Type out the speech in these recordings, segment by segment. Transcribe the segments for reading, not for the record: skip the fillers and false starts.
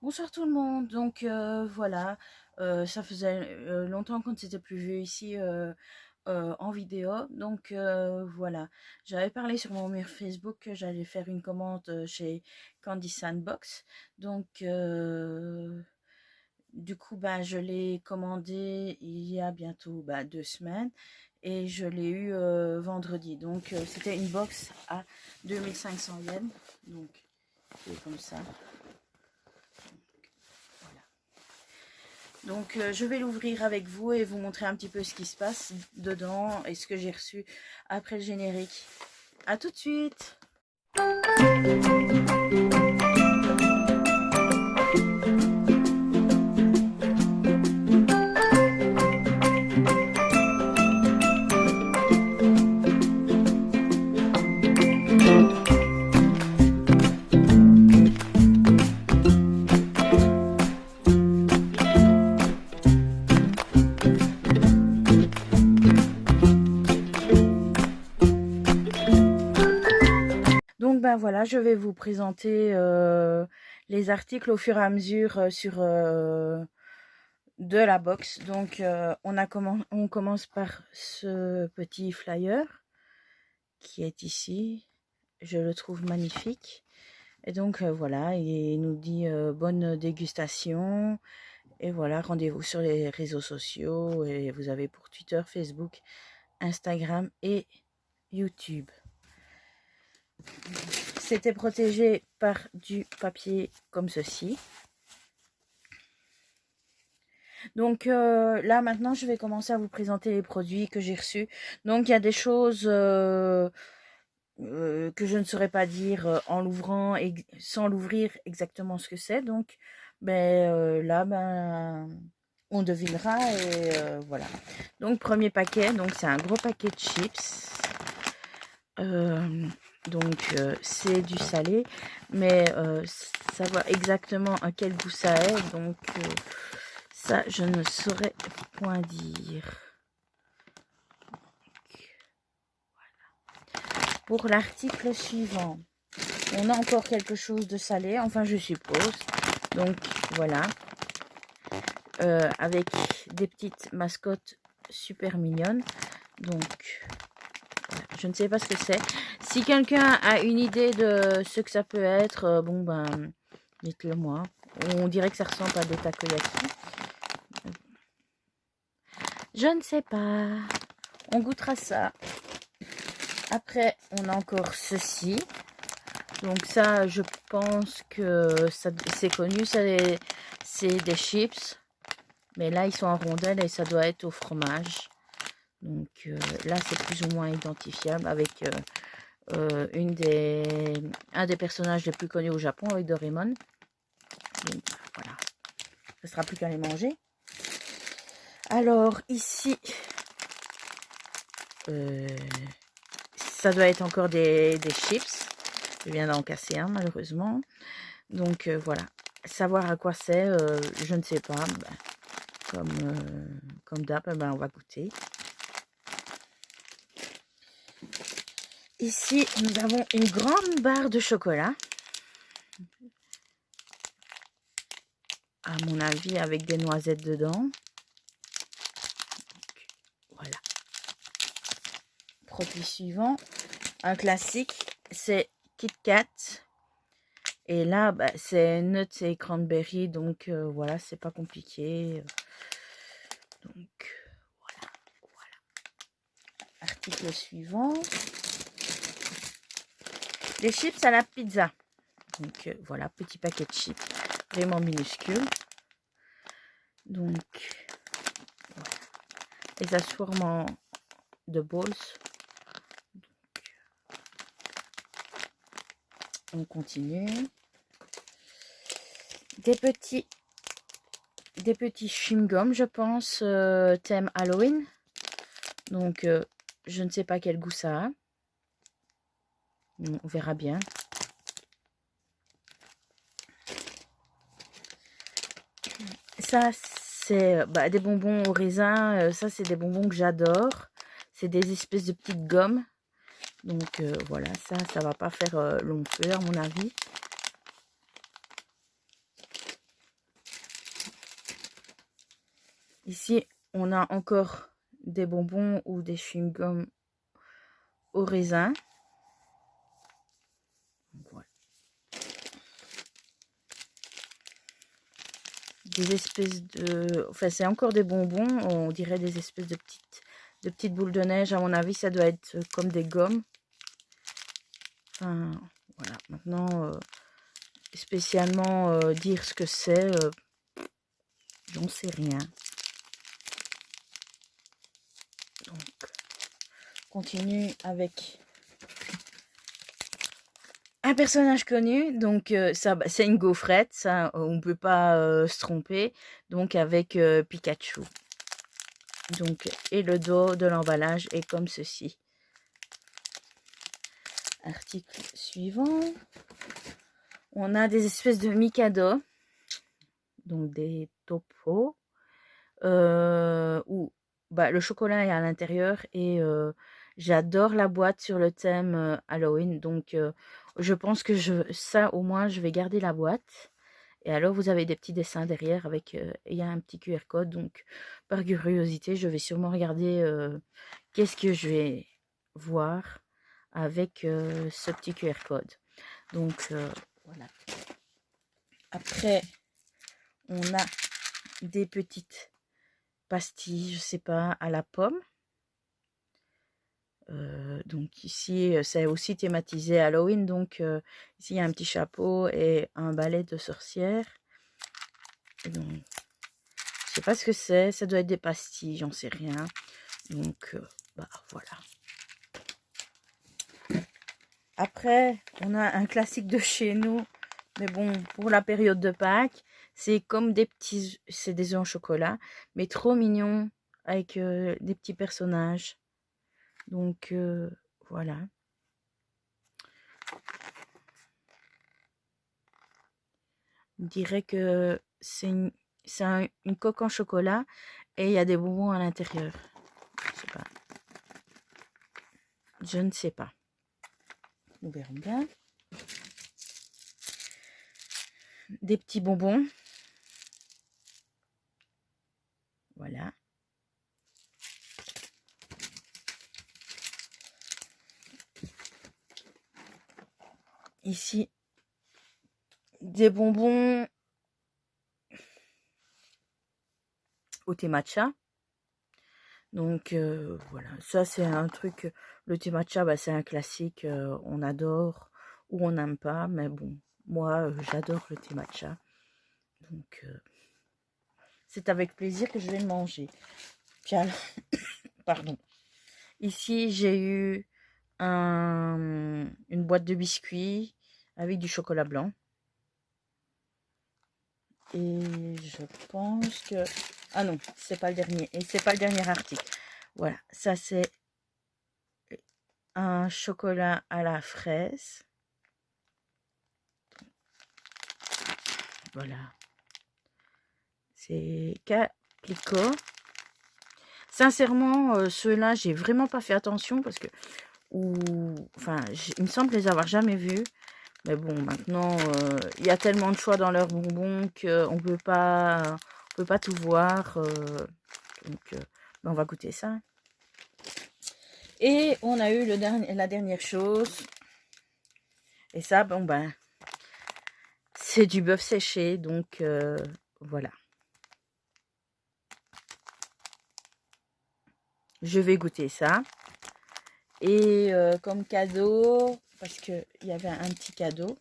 Bonsoir tout le monde. Donc voilà, ça faisait longtemps qu'on ne s'était plus vu ici en vidéo. Donc voilà, j'avais parlé sur mon mur Facebook que j'allais faire une commande chez Candy Sandbox. Donc du coup, bah, je l'ai commandé il y a bientôt 2 semaines et je l'ai eu vendredi. Donc c'était une box à 2500 yens. Donc c'est comme ça. Voilà. Donc je vais l'ouvrir avec vous et vous montrer un petit peu ce qui se passe dedans et ce que j'ai reçu après le générique. A tout de suite. Donc ben voilà, je vais vous présenter les articles au fur et à mesure sur de la box. Donc on commence par ce petit flyer qui est ici. Je le trouve magnifique. Et donc voilà, il nous dit bonne dégustation. Et voilà, rendez-vous sur les réseaux sociaux. Et vous avez pour Twitter, Facebook, Instagram et YouTube. C'était protégé par du papier comme ceci. Donc là maintenant je vais commencer à vous présenter les produits que j'ai reçus. Donc il y a des choses que je ne saurais pas dire en l'ouvrant et sans l'ouvrir exactement ce que c'est. Donc là on devinera et voilà. Donc premier paquet, donc c'est un gros paquet de chips. C'est du salé, mais savoir exactement à quel goût ça est, donc ça je ne saurais point dire. Voilà. Pour l'article suivant, on a encore quelque chose de salé, enfin je suppose. Donc voilà, avec des petites mascottes super mignonnes. Donc voilà, je ne sais pas ce que c'est. Si quelqu'un a une idée de ce que ça peut être, bon ben, dites-le moi. On dirait que ça ressemble à des takoyaki. Je ne sais pas. On goûtera ça. Après, on a encore ceci. Donc ça, je pense que c'est connu. C'est des chips. Mais là, ils sont en rondelles et ça doit être au fromage. Donc là, c'est plus ou moins identifiable avec un des personnages les plus connus au Japon, avec Doraemon. Donc voilà, ce sera plus qu'à les manger. Alors ici, ça doit être encore des chips. Je viens d'en casser un malheureusement. Donc voilà, savoir à quoi c'est, je ne sais pas. Comme d'hab, on va goûter. Ici, nous avons une grande barre de chocolat. À mon avis, avec des noisettes dedans. Donc, voilà. Produit suivant. Un classique, c'est Kit Kat. Et là, c'est nuts et cranberry. Donc, voilà, c'est pas compliqué. Donc, voilà. Article suivant. Les chips à la pizza. Donc, voilà, petit paquet de chips. Vraiment minuscule. Donc, voilà. Et ça se forme en de balls. Donc, on continue. Des petits chewing-gums, je pense, thème Halloween. Donc, je ne sais pas quel goût ça a. On verra bien. Ça, c'est des bonbons au raisin. Ça, c'est des bonbons que j'adore. C'est des espèces de petites gommes. Donc, voilà, ça va pas faire long feu, à mon avis. Ici, on a encore des bonbons ou des chewing-gums au raisin. Voilà. Des espèces de... Enfin, c'est encore des bonbons. On dirait des espèces de petites boules de neige. À mon avis, ça doit être comme des gommes. Enfin, voilà. Maintenant, spécialement dire ce que c'est, j'en sais rien. Donc, continue avec un personnage connu. Donc, ça, c'est une gaufrette. Ça, on ne peut pas se tromper. Donc, avec Pikachu. Donc, et le dos de l'emballage est comme ceci. Article suivant. On a des espèces de Mikado. Donc, des topos. Où le chocolat est à l'intérieur et j'adore la boîte sur le thème Halloween. Donc, je pense que ça, au moins, je vais garder la boîte. Et alors, vous avez des petits dessins derrière avec... il y a un petit QR code. Donc, par curiosité, je vais sûrement regarder qu'est-ce que je vais voir avec ce petit QR code. Donc, voilà. Après, on a des petites pastilles, je sais pas, à la pomme. Donc ici, c'est aussi thématisé Halloween. Donc ici, il y a un petit chapeau et un balai de sorcière. Et donc, je sais pas ce que c'est. Ça doit être des pastilles, j'en sais rien. Donc, voilà. Après, on a un classique de chez nous. Mais bon, pour la période de Pâques, c'est comme c'est des œufs en chocolat, mais trop mignons, avec des petits personnages. Donc, voilà. On dirait que c'est une coque en chocolat et il y a des bonbons à l'intérieur. Je sais pas. Je ne sais pas. Nous verrons bien. Des petits bonbons. Voilà. Ici, des bonbons au thé matcha. Donc, voilà. Ça, c'est un truc... Le thé matcha, c'est un classique. On adore ou on n'aime pas. Mais bon, moi, j'adore le thé matcha. Donc, c'est avec plaisir que je vais le manger. Puis alors, pardon. Ici, j'ai eu une boîte de biscuits avec du chocolat blanc. Et je pense que... Ah non, c'est pas le dernier. Et c'est pas le dernier article. Voilà, ça c'est un chocolat à la fraise. Voilà. C'est Caplico. Sincèrement, ceux-là, j'ai vraiment pas fait attention parce que... Enfin, il me semble les avoir jamais vus. Mais bon, maintenant, il y a tellement de choix dans leurs bonbons qu'on peut pas tout voir. Donc, on va goûter ça. Et on a eu la dernière chose. Et ça, bon, c'est du bœuf séché. Donc, voilà. Je vais goûter ça. Et comme cadeau, parce qu'il y avait un petit cadeau,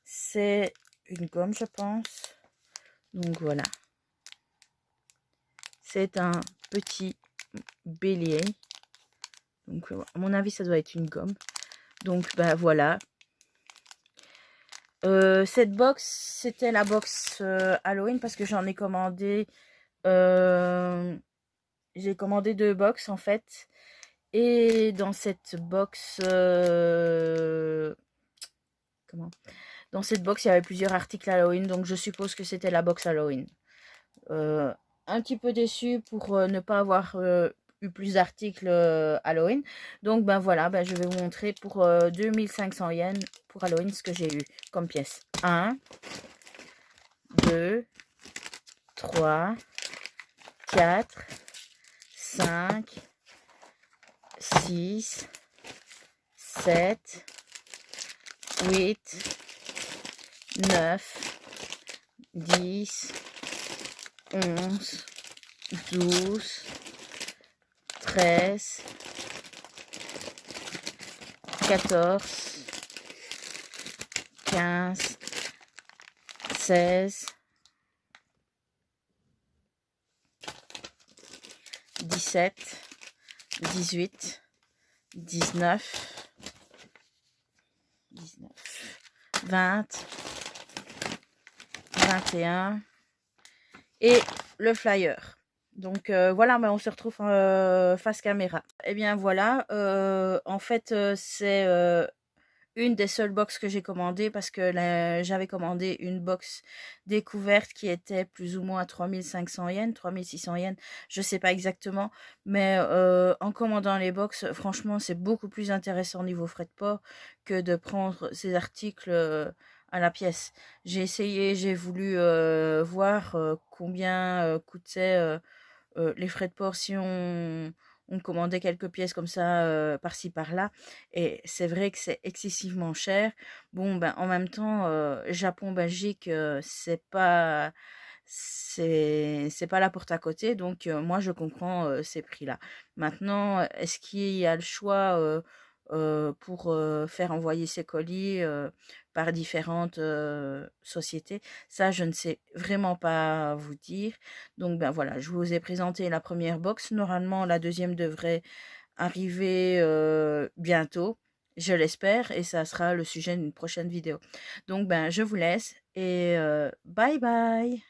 c'est une gomme, je pense. Donc, voilà. C'est un petit bélier. Donc, à mon avis, ça doit être une gomme. Donc, voilà. Cette box, c'était la box Halloween parce que j'en ai commandé. J'ai commandé 2 box en fait. Et dans cette box... Dans cette box, il y avait plusieurs articles Halloween. Donc, je suppose que c'était la box Halloween. Un petit peu déçu pour ne pas avoir eu plus d'articles Halloween. Donc, voilà, je vais vous montrer pour 2500 yens pour Halloween ce que j'ai eu comme pièce. 1, 2, 3, 4, 5, 6, 7, 8, 9, 10, 11, 12, 13, 14, 15, 16, 17, 18, 19, 20, 21 et le flyer. Donc voilà, mais on se retrouve face caméra. Et bien voilà, en fait c'est une des seules box que j'ai commandées parce que j'avais commandé une box découverte qui était plus ou moins à 3500 yens, 3600 yens, je sais pas exactement, mais en commandant les box, franchement c'est beaucoup plus intéressant niveau frais de port que de prendre ces articles à la pièce. J'ai essayé, j'ai voulu voir combien coûtaient les frais de port si on commandait quelques pièces comme ça par-ci par-là, et c'est vrai que c'est excessivement cher. Bon ben en même temps Japon Belgique c'est pas la porte à côté, donc moi je comprends ces prix là. Maintenant est-ce qu'il y a le choix pour faire envoyer ces colis par différentes sociétés? Ça je ne sais vraiment pas vous dire. Donc ben voilà, je vous ai présenté la première box. Normalement la deuxième devrait arriver bientôt, je l'espère, et ça sera le sujet d'une prochaine vidéo. Donc ben je vous laisse et bye bye.